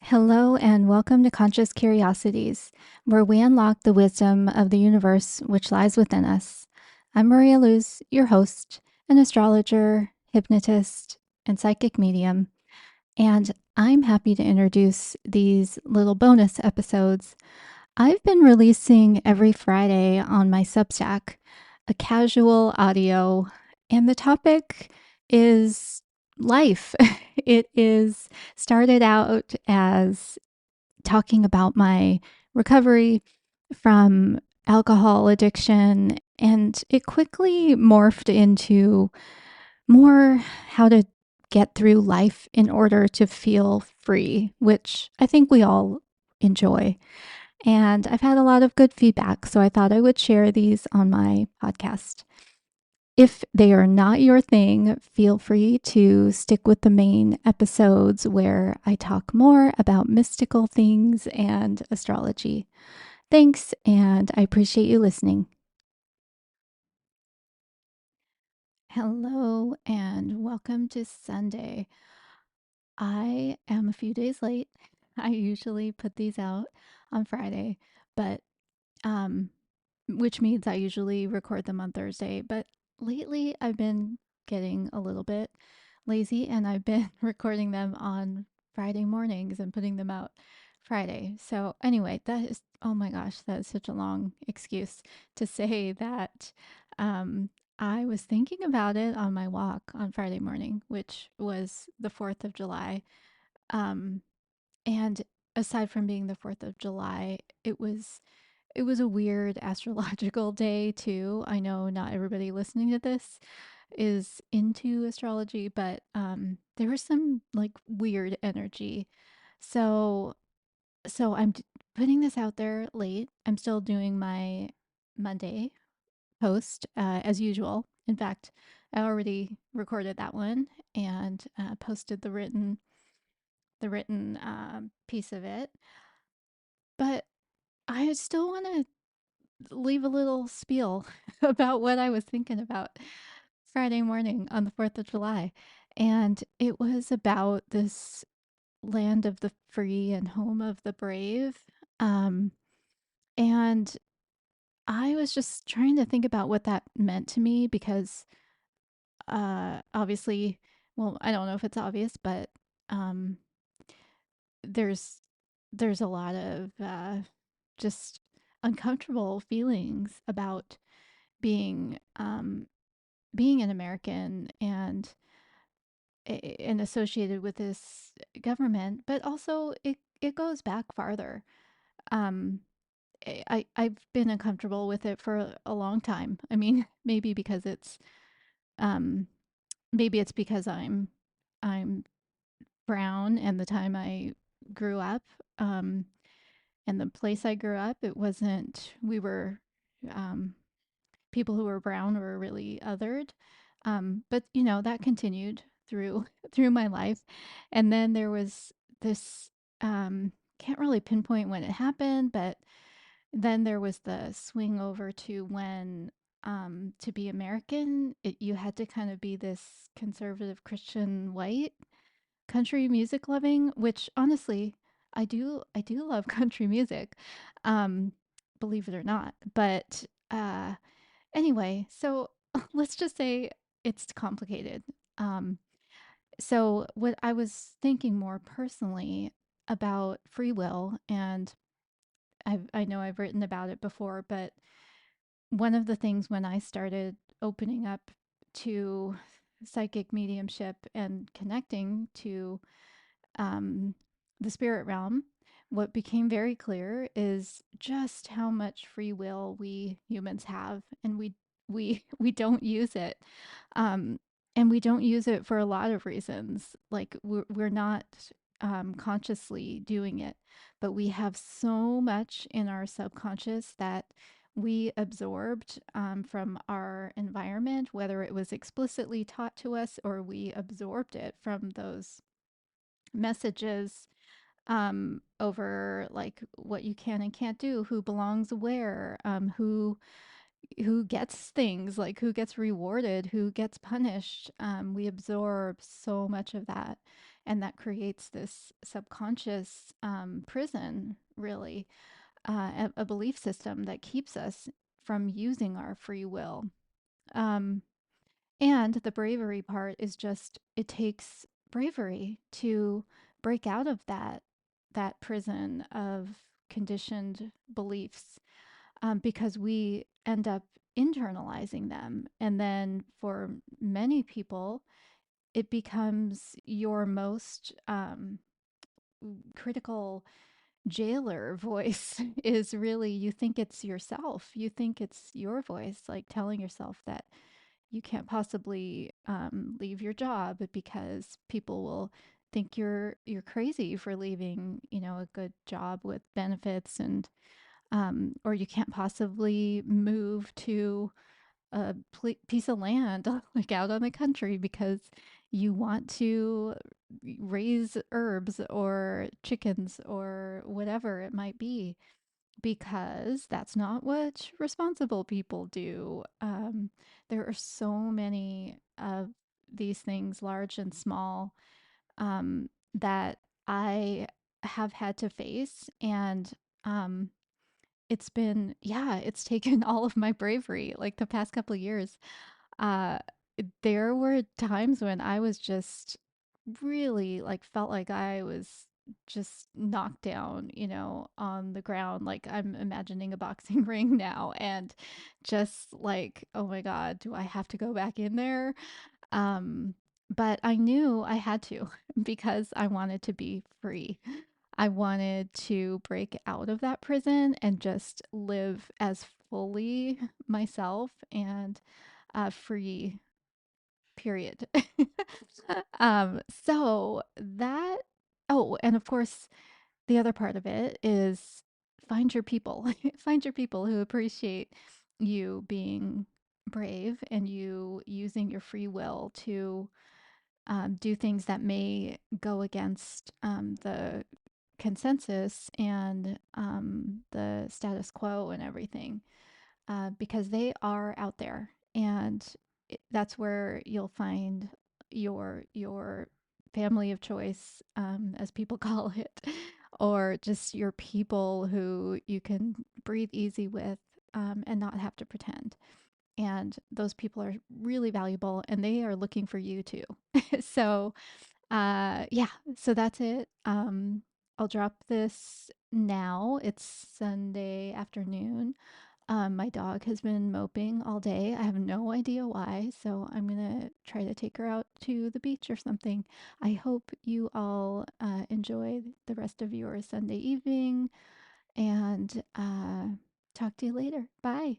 Hello, and welcome to Conscious Curiosities, where we unlock the wisdom of the universe which lies within us. I'm Maria Luz, your host, an astrologer, hypnotist, and psychic medium, and I'm happy to introduce these little bonus episodes. I've been releasing every Friday on my Substack a casual audio, and the topic is life. It is started out as talking about my recovery from alcohol addiction, and it quickly morphed into more how to get through life in order to feel free, which I think we all enjoy. And I've had a lot of good feedback, so I thought I would share these on my podcast. If they are not your thing, feel free to stick with the main episodes where I talk more about mystical things and astrology. Thanks, and I appreciate you listening. Hello, and welcome to Sunday. I am a few days late. I usually put these out on Friday, but um, which means I usually record them on Thursday. But lately, I've been getting a little bit lazy and I've been recording them on Friday mornings and putting them out Friday. So, anyway, that is, oh my gosh, that is such a long excuse to say that um, I was thinking about it on my walk on Friday morning, which was the 4th of July. Um, and aside from being the 4th of July, it was a weird astrological day too. I know not everybody listening to this is into astrology, but there was some like weird energy. So so I'm putting this out there late. I'm still doing my Monday post as usual. In fact, I already recorded that one and posted the written piece of it. But I still want to leave a little spiel about what I was thinking about Friday morning on the 4th of July. And it was about this land of the free and home of the brave. Um, and I was just trying to think about what that meant to me because obviously, well, I don't know if it's obvious, but um, there's there's a lot of just uncomfortable feelings about being being an American and associated with this government, but also it goes back farther. Um, I've been uncomfortable with it for a long time. I mean, um, maybe it's because I'm brown, and the time I grew up, um, and the place I grew up, it wasn't. We were um, people who were brown were really othered. But that continued through through my life, and then there was this. Can't really pinpoint when it happened, but then there was the swing over to when to be American, you had to kind of be this conservative Christian white country music loving, which honestly I do love country music, um, believe it or not. But anyway, so let's just say it's complicated. Um, so, what I was thinking more personally about free will, and I know I've written about it before, but one of the things when I started opening up to psychic mediumship and connecting to um, the spirit realm, what became very clear is just how much free will we humans have, and we don't use it, um, and we don't use it for a lot of reasons. Like we're not consciously doing it, but we have so much in our subconscious that we absorbed from our environment, whether it was explicitly taught to us or we absorbed it from those messages over like what you can and can't do, who belongs where, who gets things, like who gets rewarded, who gets punished. We absorb so much of that, and that creates this subconscious prison, really, a belief system that keeps us from using our free will. Um, and the bravery part is just it takes bravery to break out of that prison of conditioned beliefs, because we end up internalizing them. And then for many people, it becomes your most critical jailer voice is really you think it's yourself. You think it's your voice, like telling yourself that you can't possibly leave your job because people will think you're crazy for leaving, a good job with benefits, and or you can't possibly move to a piece of land like out on the country because you want to raise herbs or chickens or whatever it might be, because that's not what responsible people do. There are so many of these things, large and small, that I have had to face. And um, it's been, yeah, it's taken all of my bravery, like the past couple of years. Uh, there were times when I was just really like felt like I was just knocked down, on the ground. Like I'm imagining a boxing ring now, and just like, oh my God, do I have to go back in there? Um, but I knew I had to because I wanted to be free. I wanted to break out of that prison and just live as fully myself and free, period. So that, oh, and of course, the other part of it is find your people, find your people who appreciate you being brave and you using your free will to do things that may go against the consensus and the status quo and everything, because they are out there, and that's where you'll find your family of choice, as people call it, or just your people who you can breathe easy with, and not have to pretend. And those people are really valuable, and they are looking for you too. So yeah, so that's it. I'll drop this now. It's Sunday afternoon. My dog has been moping all day. I have no idea why, so I'm gonna try to take her out to the beach or something. I hope you all enjoy the rest of your Sunday evening, and talk to you later. Bye.